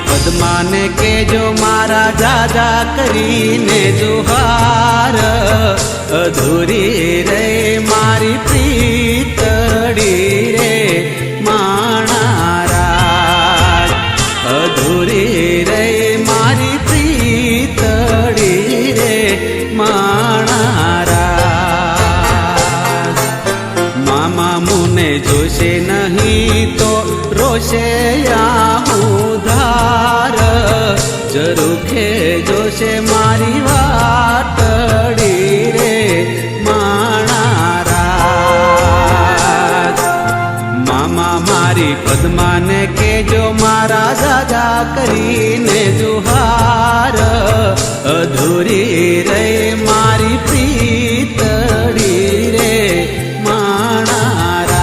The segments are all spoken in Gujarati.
પદ્માને કેજો મારા જાજા કરીને જુહાર અધૂરી રે મારી પ્રીતડી રે માણારાજ અધૂરી રે મારી પ્રીતડી રે માણારાજ મામા મુને જોશે નહીં તો રોશે ઉધાર જરૂખે જોશે મારી વાતડી રે માણારાજ મામા મારી પદ્માને કેજો મારા જાજા કરીને જુહાર અધૂરી રે મારી પ્રીતડી રે માણારાજ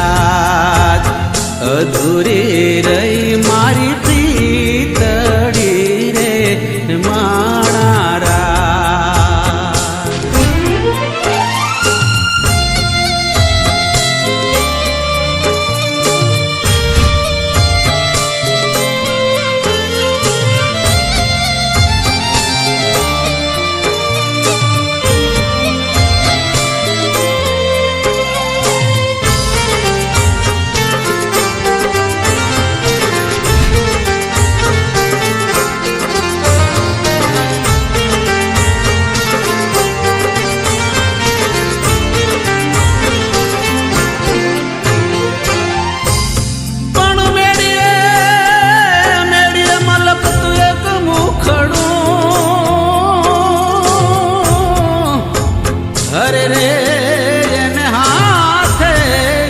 અધૂરી રહી મારી પ્રીતડી રે માણારાજ અરે રે એને હાથે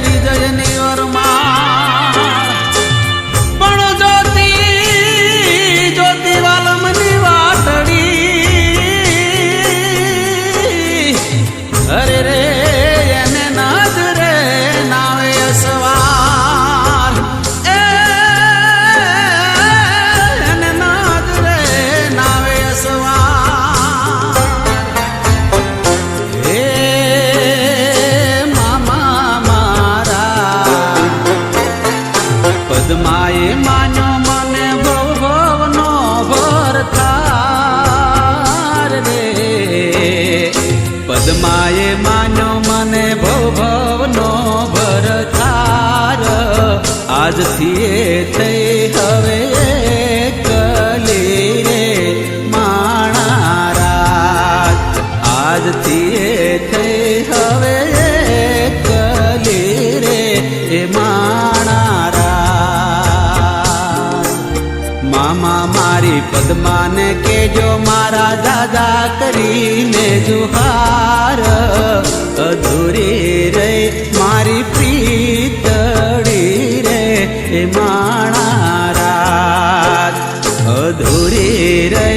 વિજયની ઓરમાં પણ જ્યોતિ વાલમની વાટડી અરે રે એને નજરે નાવે અસવાર એને નજરે નાવે અસવાર પદ્માએ માન્યો મને ભવનો ભરથાર રે પદ્માએ માન્યો મને ભવનો ભરથાર આજથી એ થઈ હવે એકલી રે માણારાજ આજથી એ થઈ હવે એકલી રે એ માણારાજ મામા મારી પદ્માને કેજો મારા દાદા કરીને જુહાર અધૂરી રે મારી પ્રીતડી રે માણારાજ અધૂરી રે